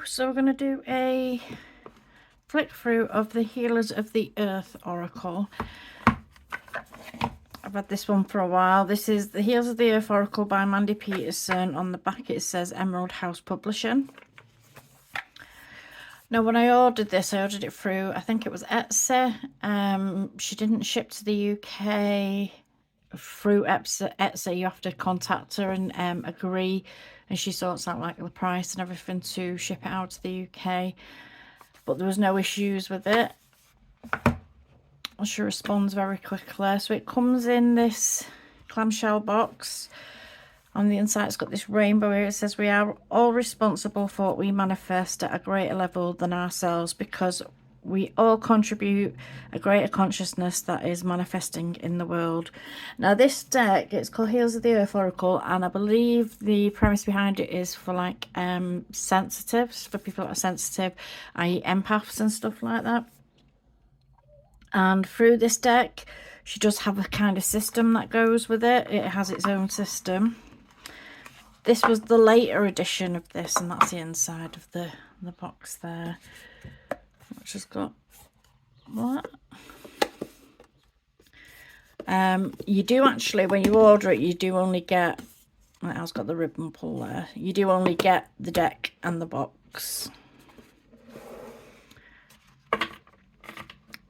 So we're going to do a flick through of the Healers of the Earth Oracle. I've had this one for a while. This is the Healers of the Earth Oracle by Mandy Peterson. On the back it says Emerald House Publishing. Now when I ordered this, I ordered it through, I think it was Etsy. She didn't ship to the UK through Etsy. You have to contact her and agree, and she sorts out like the price and everything to ship it out to the UK. But there was no issues with it. She responds very quickly. So it comes in this clamshell box. On the inside it's got this rainbow here. It says we are all responsible for what we manifest at a greater level than ourselves, because we all contribute a greater consciousness that is manifesting in the world. Now this deck, it's called Healers of the Earth Oracle, and I believe the premise behind it is for like sensitives, for people that are sensitive, i.e. empaths and stuff like that. And through this deck she does have a kind of system that goes with it. It has its own system. This was the later edition of this, and that's the inside of the box there, which has got what? You do actually, when you order it, you do only get, it has got the ribbon pull there, you do only get the deck and the box.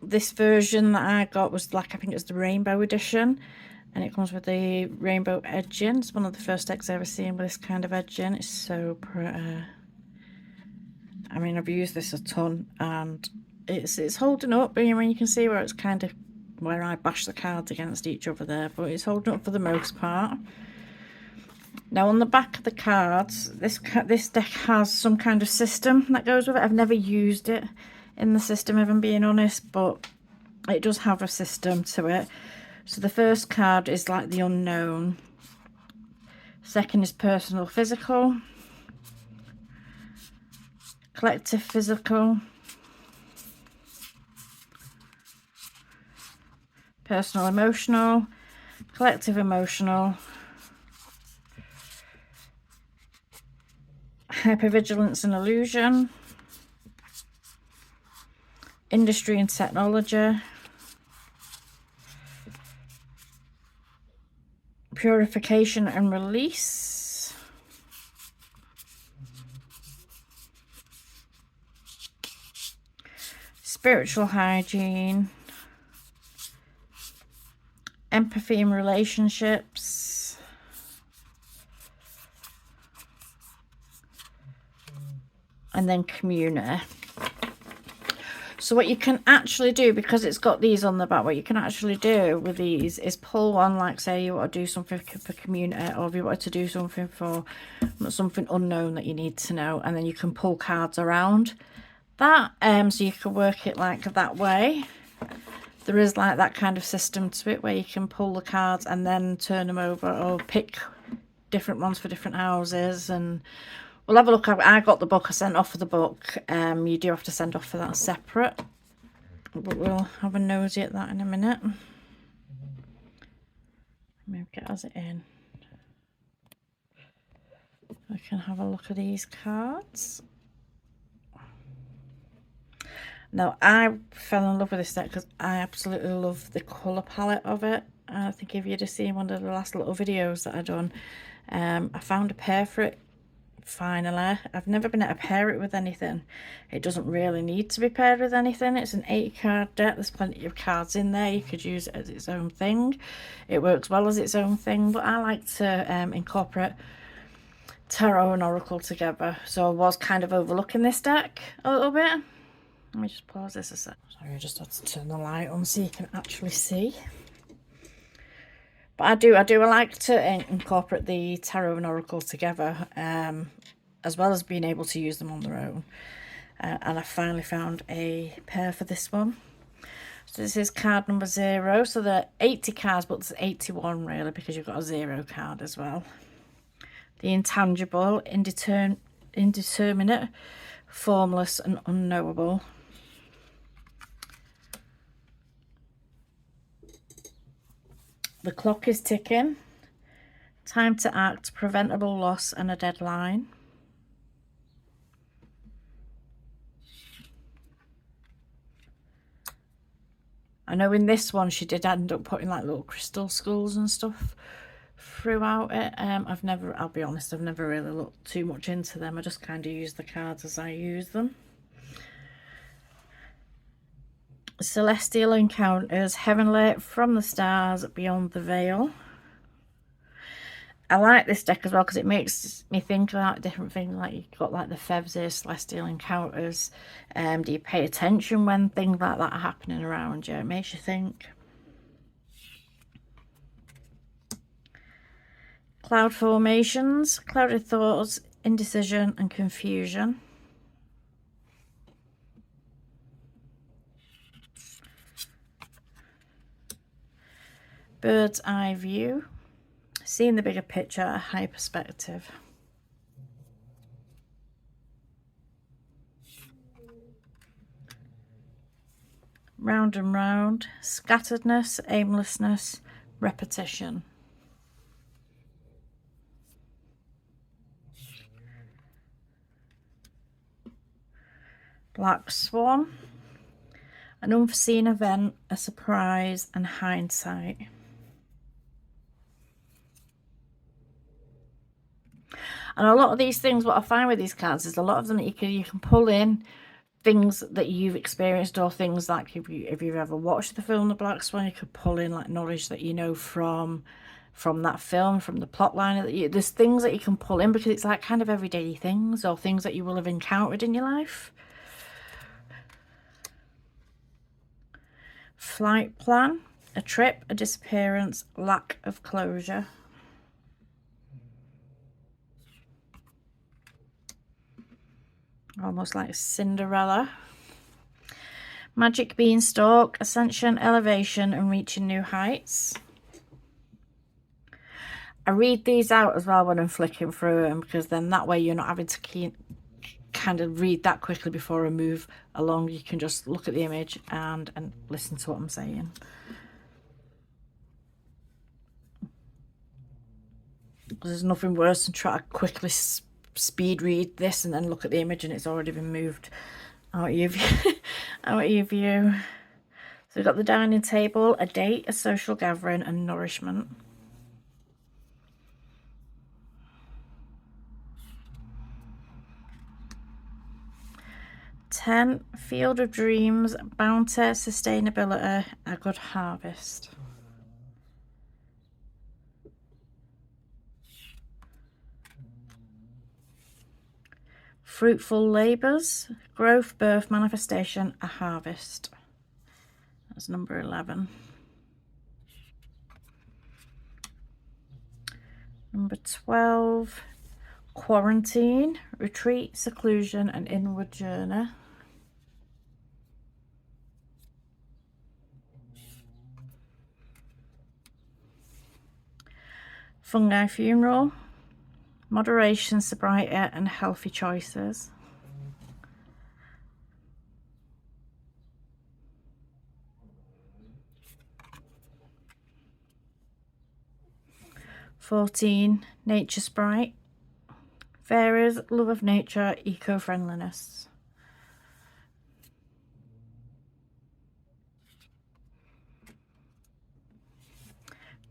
This version that I got was like, I think it's the rainbow edition, and it comes with the rainbow edging. It's one of the first decks I've ever seen with this kind of edging. It's so pretty. I mean, I've used this a ton, and it's holding up. I mean, you can see where it's kind of where I bash the cards against each other there, but it's holding up for the most part. Now on the back of the cards, this deck has some kind of system that goes with it. I've never used it in the system, if I'm being honest, but it does have a system to it. So the first card is like the unknown. Second is personal physical. Collective physical. Personal emotional. Collective emotional. Hypervigilance and illusion. Industry and technology. Purification and release. Spiritual hygiene. Empathy and relationships. And then community. So what you can actually do, because it's got these on the back, what you can actually do with these is pull one, like say you want to do something for community, or if you want to do something for something unknown that you need to know, and then you can pull cards around that, so you can work it like that way. There is like that kind of system to it where you can pull the cards and then turn them over, or pick different ones for different houses. And we'll have a look. I got the book. I sent off for the book. You do have to send off for that separate, but we'll have a nosy at that in a minute. Maybe get us it in. I can have a look at these cards. Now I fell in love with this deck because I absolutely love the colour palette of it. I think if you'd have seen one of the last little videos that I've done, I found a pair for it. Finally, I've never been able to pair it with anything. It doesn't really need to be paired with anything. It's an 8 card deck. There's plenty of cards in there. You could use it as its own thing. It works well as its own thing, but I like to incorporate tarot and oracle together. So I was kind of overlooking this deck a little bit. Let me just pause this a sec. Sorry, I just had to turn the light on so you can actually see. But I like to incorporate the tarot and oracle together, as well as being able to use them on their own. And I finally found a pair for this one. So this is card number 0. So there are 80 cards, but there's 81 really, because you've got a 0 card as well. The intangible, indeterminate, formless and unknowable. The clock is ticking. Time to act, preventable loss and a deadline. I know in this one she did end up putting like little crystal skulls and stuff throughout it. I'll be honest, I've never really looked too much into them. I just kind of use the cards as I use them. Celestial encounters, heavenly, from the stars, beyond the veil. I like this deck as well because it makes me think about different things. Like you've got like the Fevs, celestial encounters. Do you pay attention when things like that are happening around you? It makes you think. Cloud formations, clouded thoughts, indecision and confusion. Bird's eye view, seeing the bigger picture, a high perspective. Round and round, scatteredness, aimlessness, repetition. Black swan, an unforeseen event, a surprise and hindsight. And a lot of these things, what I find with these cards is a lot of them you can pull in things that you've experienced, or things like if you've ever watched the film The Black Swan, you could pull in like knowledge that you know from that film, from the plot line. There's things that you can pull in because it's like kind of everyday things or things that you will have encountered in your life. Flight plan, a trip, a disappearance, lack of closure. Almost like Cinderella. Magic beanstalk, ascension, elevation and reaching new heights. I read these out as well when I'm flicking through them, because then that way you're not having to kind of read that quickly before I move along. You can just look at the image and listen to what I'm saying. There's nothing worse than try to quickly speed read this and then look at the image and it's already been moved out of your view. Out of your view. So we've got the dining table, a date, a social gathering and nourishment. Ten, field of dreams, bounty, sustainability, a good harvest. Fruitful labours, growth, birth, manifestation, a harvest. That's number 11. Number 12, quarantine, retreat, seclusion and inward journey. Fungi funeral, moderation, sobriety and healthy choices. "14, nature sprite, fairies, love of nature, eco-friendliness.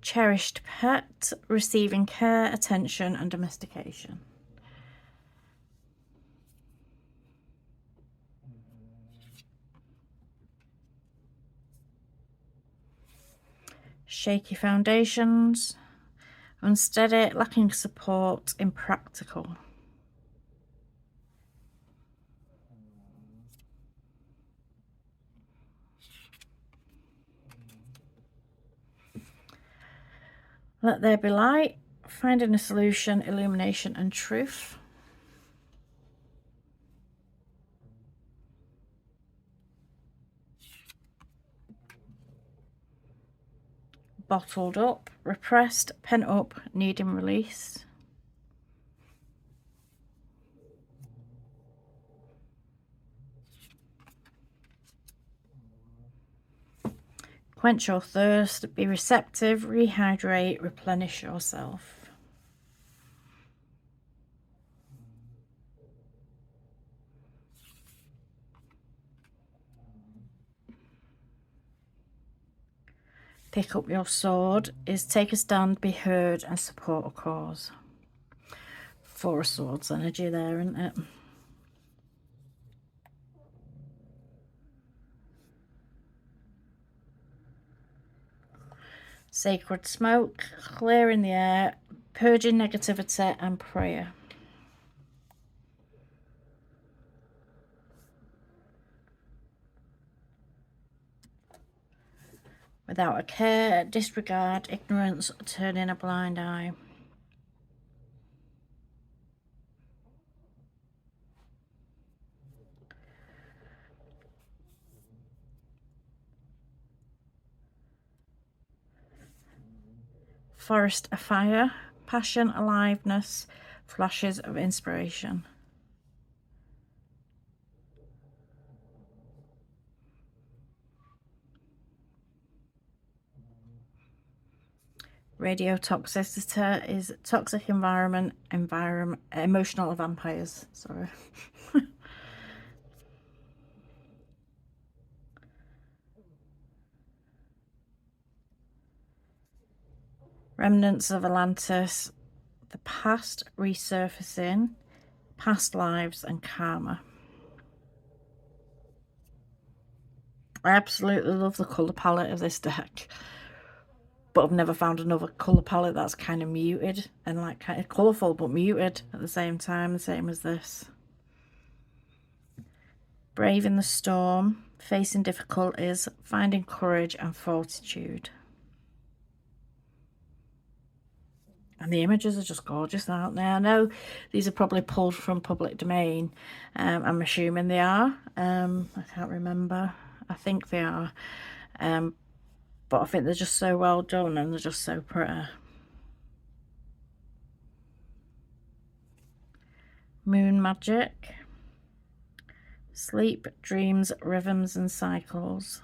Cherished pet, receiving care, attention and domestication. Shaky foundations, unsteady, lacking support, impractical. Let there be light, finding a solution, illumination and truth. Bottled up, repressed, pent up, needing release. Quench your thirst, be receptive, rehydrate, replenish yourself. Pick up your sword is take a stand, be heard, and support a cause. Four of Swords energy there, isn't it? Sacred smoke, clearing the air, purging negativity, and prayer. Without a care, disregard, ignorance, turning a blind eye. Forest afire, passion, aliveness, flashes of inspiration. Radiotoxicity is toxic environment, emotional vampires. Sorry. Remnants of Atlantis, the past resurfacing, past lives and karma. I absolutely love the colour palette of this deck, but I've never found another colour palette that's kind of muted and like kind of colourful but muted at the same time, the same as this. Braving the storm, facing difficulties, finding courage and fortitude. And the images are just gorgeous, aren't they? I know these are probably pulled from public domain. I'm assuming they are. I can't remember. I think they are. But I think they're just so well done and they're just so pretty. Moon magic. Sleep, dreams, rhythms and cycles.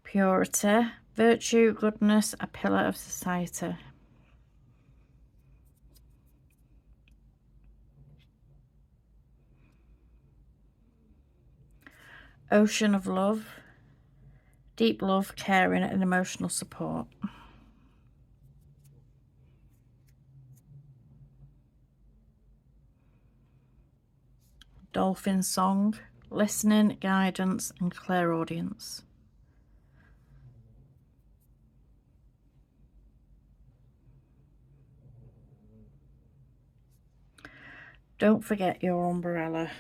Purity, virtue, goodness, a pillar of society. Ocean of love, deep love, caring and emotional support. Dolphin song, listening, guidance and clairaudience. Don't forget your umbrella.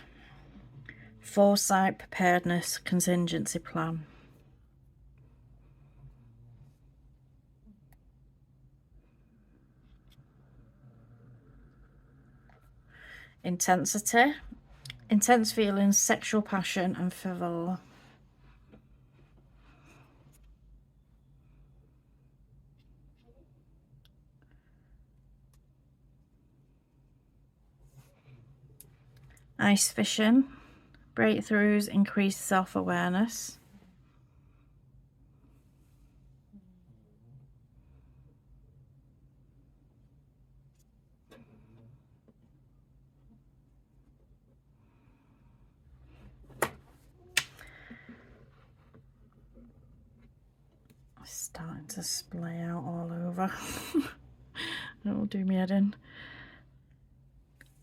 Foresight, preparedness, contingency plan. Intensity, intense feelings, sexual passion and fervor. Ice fishing, breakthroughs, increased self-awareness. Starting to splay out all over. That will do me head in.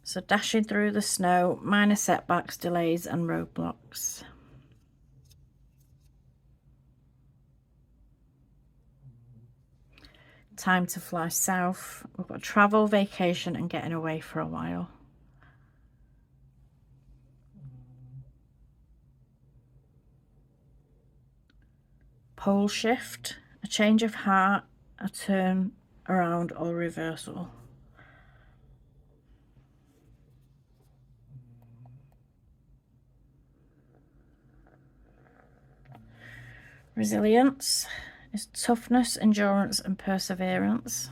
So dashing through the snow, minor setbacks, delays and roadblocks. Time to fly south. We've got travel, vacation and getting away for a while. Pole shift, a change of heart, a turn around or reversal. Resilience is toughness, endurance and perseverance.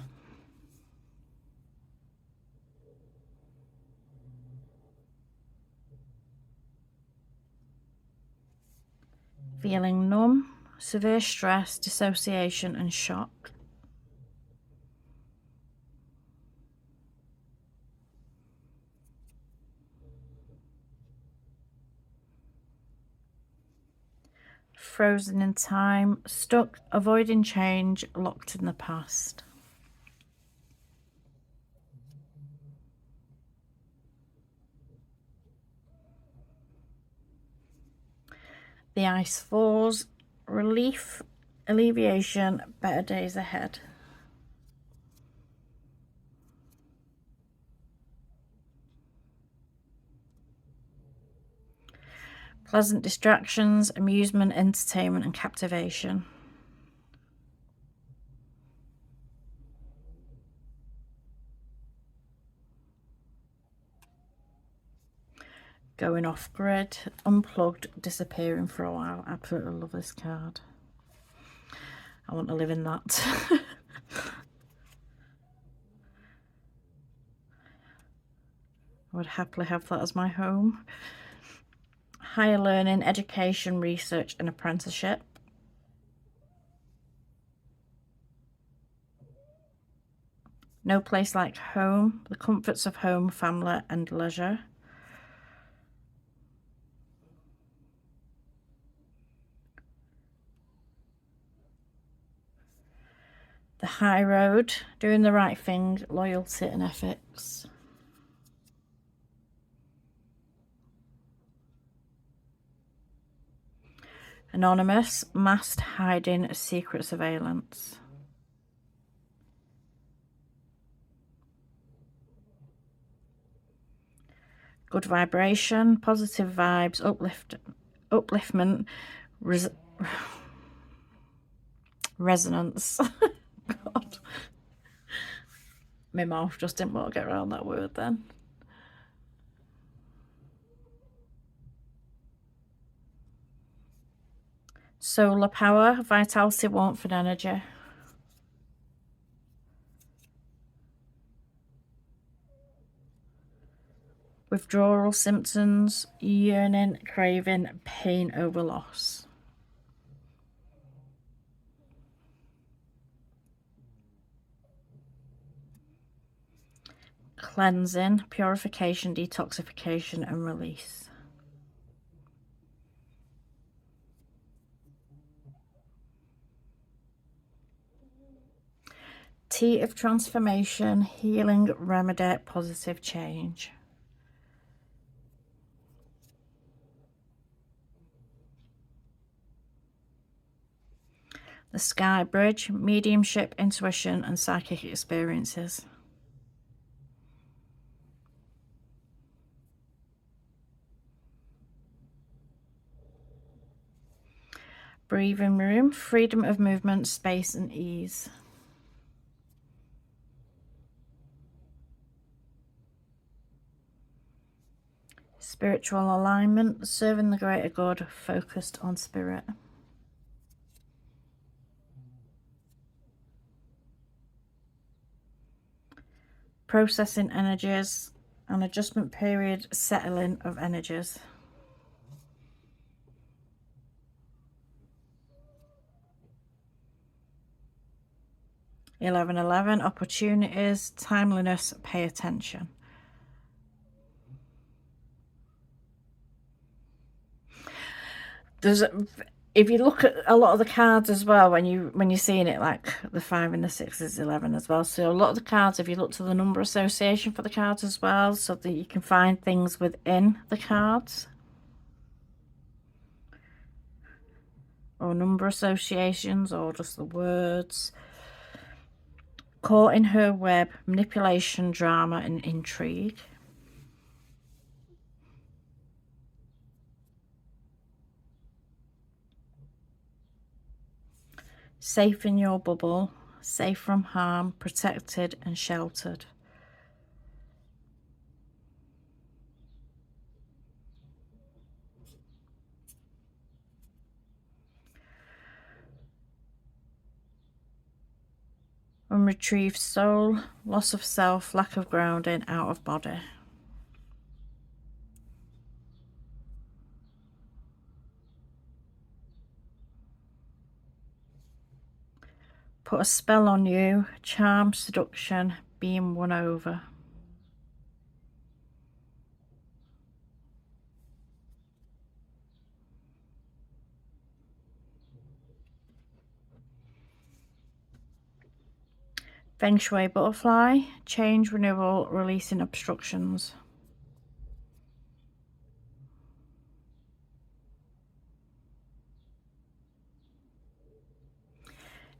Feeling numb, severe stress, dissociation and shock. frozen in time, stuck, avoiding change, locked in the past. The ice falls, relief, alleviation, better days ahead. Pleasant distractions, amusement, entertainment, and captivation. Going off grid, unplugged, disappearing for a while. Absolutely love this card. I want to live in that. I would happily have that as my home. Higher learning, education, research, and apprenticeship. No place like home, the comforts of home, family, and leisure. The high road, doing the right thing, loyalty and ethics. Anonymous, masked, hiding, secret surveillance. Good vibration, positive vibes, upliftment, resonance. God. My mouth just didn't want to get around that word then. Solar power, vitality, warmth, and energy. Withdrawal symptoms, yearning, craving, pain over loss. Cleansing, purification, detoxification, and release. Tea of transformation, healing, remedy, positive change. The Sky Bridge, mediumship, intuition, and psychic experiences. Breathing room, freedom of movement, space, and ease. Spiritual alignment, serving the greater good, focused on spirit. Processing energies, an adjustment period, settling of energies. (11:11) Opportunities, timeliness, pay attention. If you look at a lot of the cards as well, when you're seeing it, like the 5 and the 6 is 11 as well. So a lot of the cards, if you look to the number association for the cards as well, so that you can find things within the cards. Or number associations, or just the words. Caught in her web, manipulation, drama, and intrigue. Safe in your bubble, safe from harm, protected and sheltered. Unretrieved soul, loss of self, lack of grounding, out of body. Put a spell on you, charm, seduction, being won over. Feng Shui butterfly, change, renewal, releasing obstructions.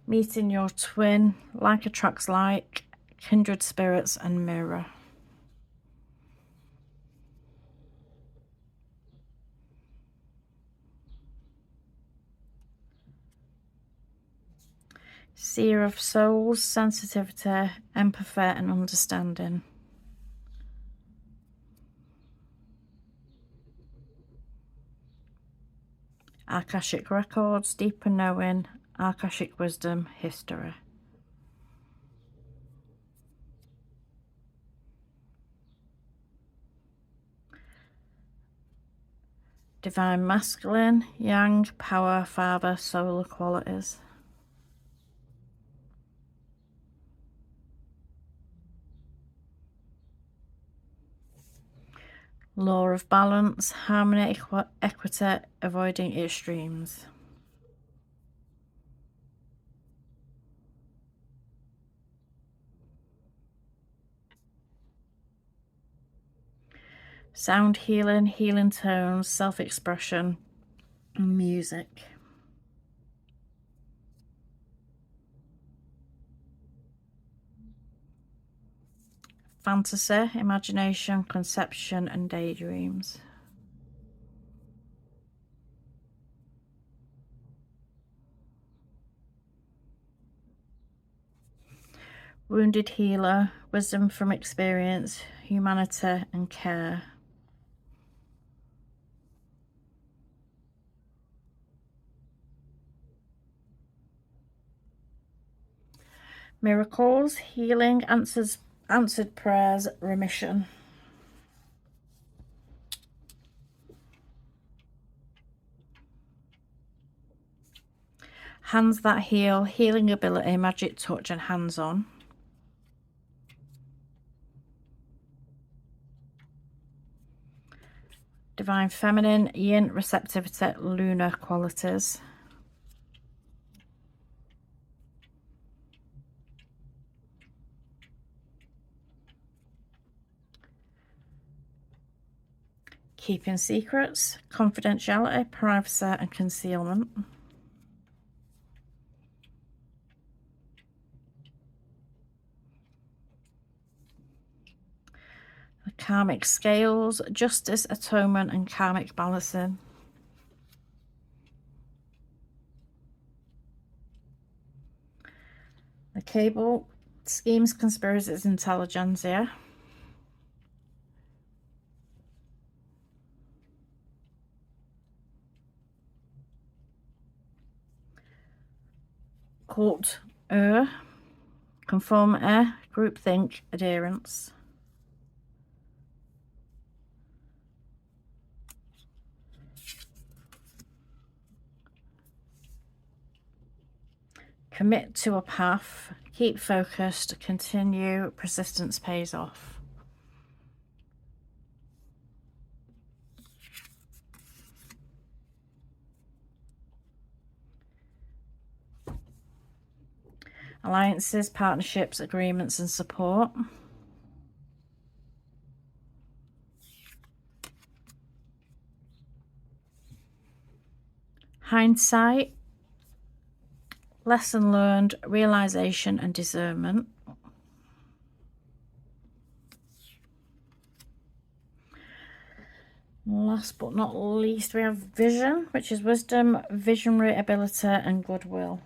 Meeting your twin, like attracts like, kindred spirits and mirror. Seer of souls, sensitivity, empathy and understanding. Akashic records, deeper knowing, Akashic wisdom, history. Divine masculine, yang, power, father, solar qualities. Law of balance, harmony, equity, avoiding extremes. Sound healing, healing tones, self-expression, music. Fantasy, imagination, conception and daydreams. Wounded healer, wisdom from experience, humanity and care. Miracles, healing, answered prayers, remission. Hands that heal, healing ability, magic touch and hands-on. Divine feminine, yin, receptivity, lunar qualities. Keeping secrets, confidentiality, privacy and concealment. The karmic scales, justice, atonement and karmic balancing. The cable, schemes, conspiracies, intelligentsia. Cult, conformity, groupthink, adherence. Commit to a path, keep focused, continue, persistence pays off. Alliances, partnerships, agreements and support. Hindsight, lesson learned, realization and discernment. Last but not least, we have vision, which is wisdom, visionary ability and goodwill.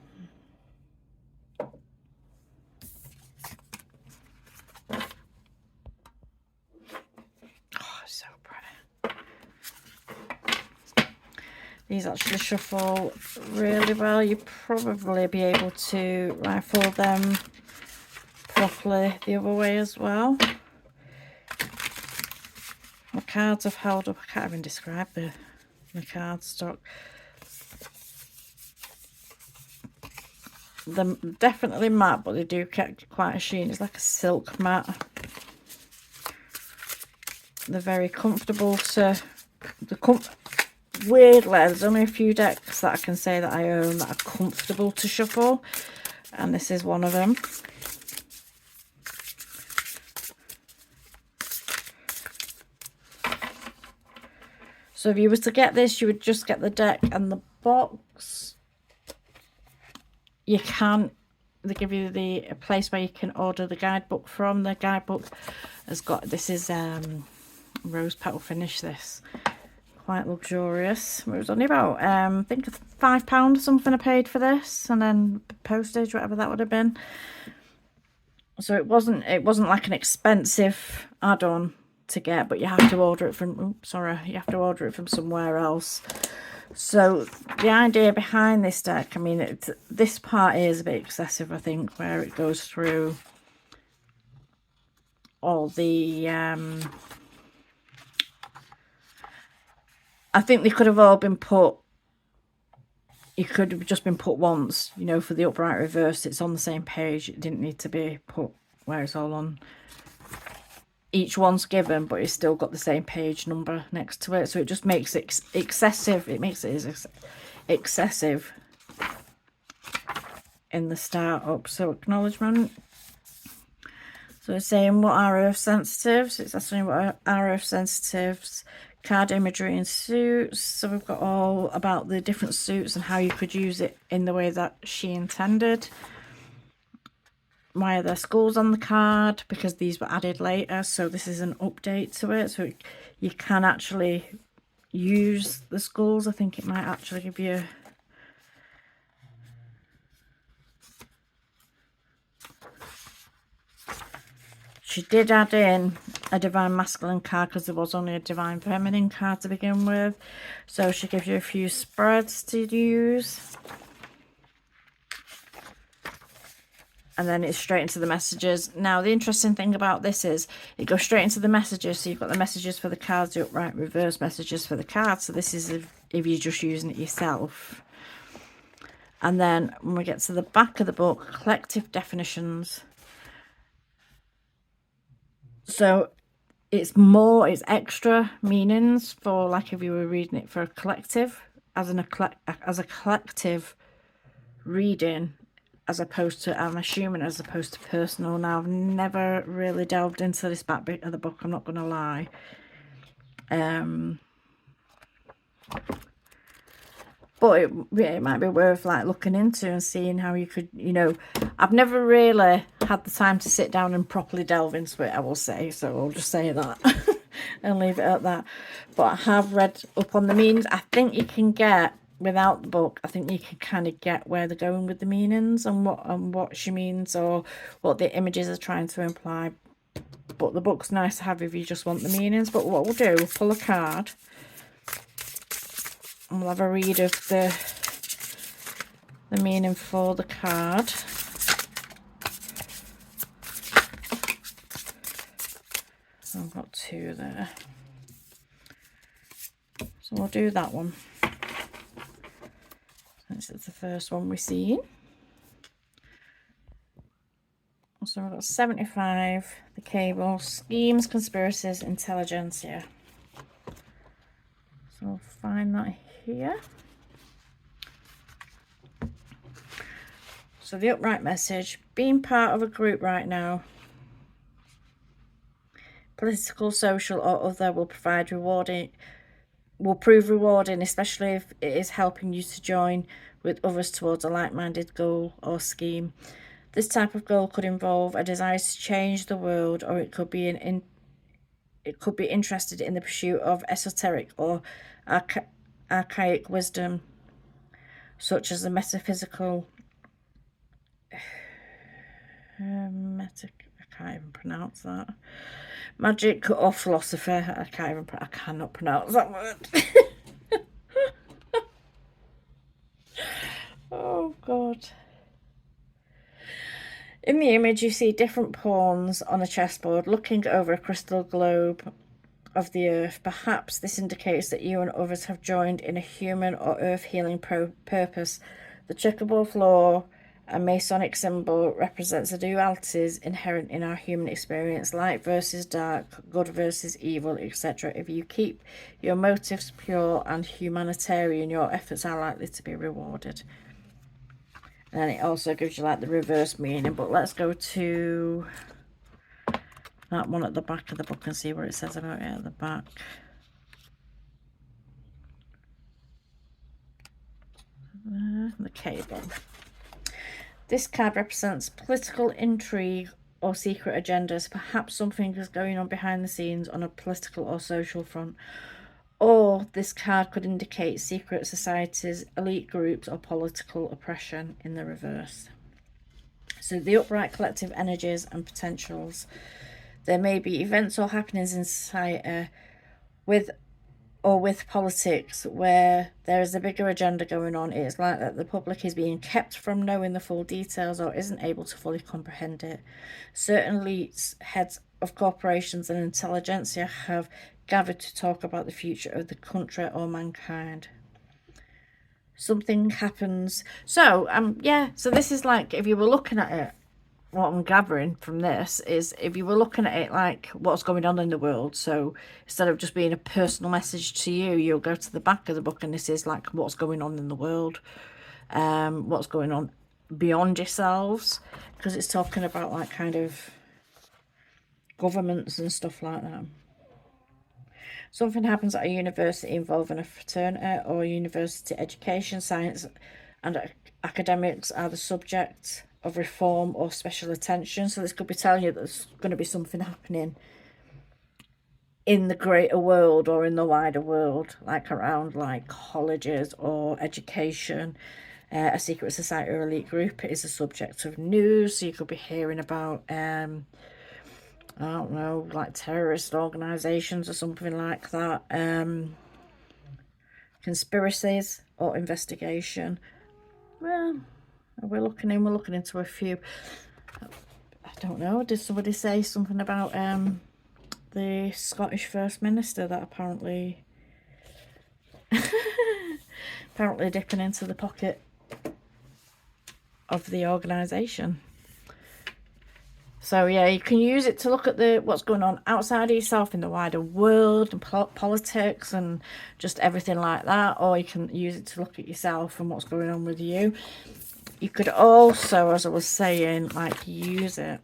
Oh, so pretty. These actually shuffle really well. You probably be able to rifle them properly the other way as well. My cards have held up. I can't even describe the card stock. They're definitely matte, but they do get quite a sheen. It's like a silk matte. They're very comfortable to... Weirdly, there's only a few decks that I can say that I own that are comfortable to shuffle. And this is one of them. So if you were to get this, you would just get the deck and the box. You can, they give you a place where you can order the guidebook from. The guidebook has got, this is rose petal finish, this. Quite luxurious. It was only about, I think £5 or something I paid for this. And then postage, whatever that would have been. So it wasn't like an expensive add-on to get, but you have to order it from, you have to order it from somewhere else. So the idea behind this deck, I mean, this part is a bit excessive, I think, where it goes through all the, I think they could have all been put, it could have just been put once, you know, for the upright reverse. It's on the same page. It didn't need to be put where it's all on. Each one's given, but it's still got the same page number next to it. So it just makes it excessive. It makes it excessive in the startup. So acknowledgement. So it's saying, what are earth sensitives? It's asking what are earth sensitives. Card imagery and suits. So we've got all about the different suits and how you could use it in the way that she intended. Why are there skulls on the card? Because these were added later, so this is an update to it. So you can actually use the skulls. I think it might actually give you... She did add in a divine masculine card because there was only a divine feminine card to begin with. So she gives you a few spreads to use. And then it's straight into the messages. Now, the interesting thing about this is it goes straight into the messages. So you've got the messages for the cards, the upright reverse messages for the cards. So this is if you're just using it yourself. And then when we get to the back of the book, collective definitions. So it's extra meanings for, like, if you were reading it for a collective, as a collective reading. As opposed to, I'm assuming, as opposed to personal. Now, I've never really delved into this back bit of the book, I'm not going to lie. But it might be worth, like, looking into and seeing how you could, you know, I've never really had the time to sit down and properly delve into it, I will say. So I'll just say that and leave it at that. But I have read up on the meanings. I think you can get... Without the book, I think you can kind of get where they're going with the meanings and what she means or what the images are trying to imply. But the book's nice to have if you just want the meanings. But what we'll do, we'll pull a card and we'll have a read of the meaning for the card. I've got two there. So we'll do that one. This is the first one we've seen. So we've got 75, the cable, schemes, conspiracies, intelligentsia. So we'll find that here. So the upright message, being part of a group right now, political, social or other, will prove rewarding, especially if it is helping you to join with others towards a like-minded goal or scheme. This type of goal could involve a desire to change the world, or it could be interested in the pursuit of esoteric or archaic wisdom, such as the metaphysical. I can't even pronounce that. Magic or philosophy. I cannot pronounce that word. Oh God. In the image you see different pawns on a chessboard looking over a crystal globe of the earth. Perhaps this indicates that you and others have joined in a human or earth healing purpose. The checkerboard floor, a Masonic symbol, represents the dualities inherent in our human experience, light versus dark, good versus evil, etc. If you keep your motives pure and humanitarian, your efforts are likely to be rewarded. And it also gives you, like, the reverse meaning. But let's go to that one at the back of the book and see what it says about it at the back. The cable. This card represents political intrigue or secret agendas. Perhaps something is going on behind the scenes on a political or social front. Or this card could indicate secret societies, elite groups, or political oppression in the reverse. So the upright collective energies and potentials. There may be events or happenings in society with politics where there is a bigger agenda going on. It's like that the public is being kept from knowing the full details or isn't able to fully comprehend it. Certain elites, heads of corporations and intelligentsia have gathered to talk about the future of the country or mankind. Something happens. So yeah, so this is like, if you were looking at it, what I'm gathering from this is, if you were looking at it like what's going on in the world, so instead of just being a personal message to you, you'll go to the back of the book and this is like what's going on in the world, what's going on beyond yourselves, because it's talking about like kind of governments and stuff like that. Something happens at a university involving a fraternity or university education. Science and academics are the subject of reform or special attention. So this could be telling you that there's going to be something happening in the greater world or in the wider world, like around like colleges or education. A secret society or elite group is a subject of news. So you could be hearing about I don't know, like terrorist organisations or something like that. Conspiracies or investigation. Well, we're looking into a few. I don't know, did somebody say something about the Scottish First Minister that apparently dipping into the pocket of the organisation? So yeah, you can use it to look at what's going on outside of yourself in the wider world and politics and just everything like that, or you can use it to look at yourself and what's going on with you. You could also, as I was saying, like use it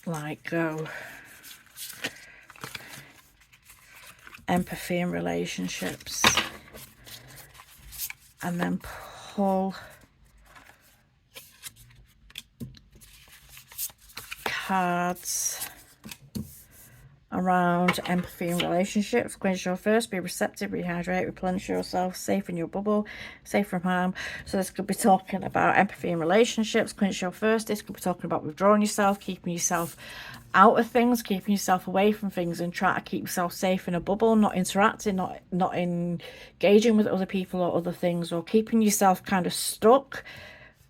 like go empathy and relationships, and then pull cards around empathy and relationships. Quench your thirst, be receptive, rehydrate, replenish yourself, safe in your bubble, safe from harm. So this could be talking about empathy and relationships, quench your thirst. This could be talking about withdrawing yourself, keeping yourself out of things, keeping yourself away from things, and try to keep yourself safe in a bubble, not interacting, not engaging with other people or other things, or keeping yourself kind of stuck.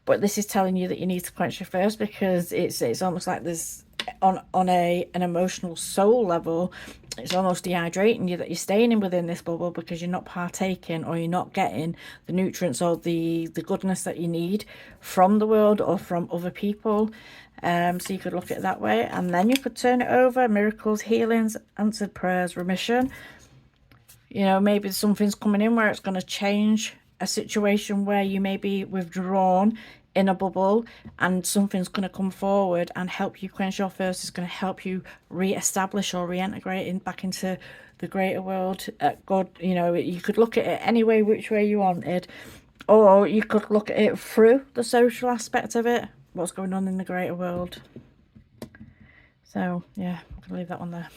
But this is telling you that you need to quench your thirst, because it's almost like there's on an emotional soul level, it's almost dehydrating you that you're staying within this bubble, because you're not partaking or you're not getting the nutrients or the goodness that you need from the world or from other people. So you could look at it that way, and then you could turn it over: miracles, healings, answered prayers, remission. You know, maybe something's coming in where it's going to change a situation where you may be withdrawn in a bubble, and something's going to come forward and help you quench your thirst. Is going to help you re-establish or reintegrate back into the greater world. God, you know, you could look at it any way, which way you wanted, or you could look at it through the social aspect of it, what's going on in the greater world. So yeah, I'm gonna leave that one there.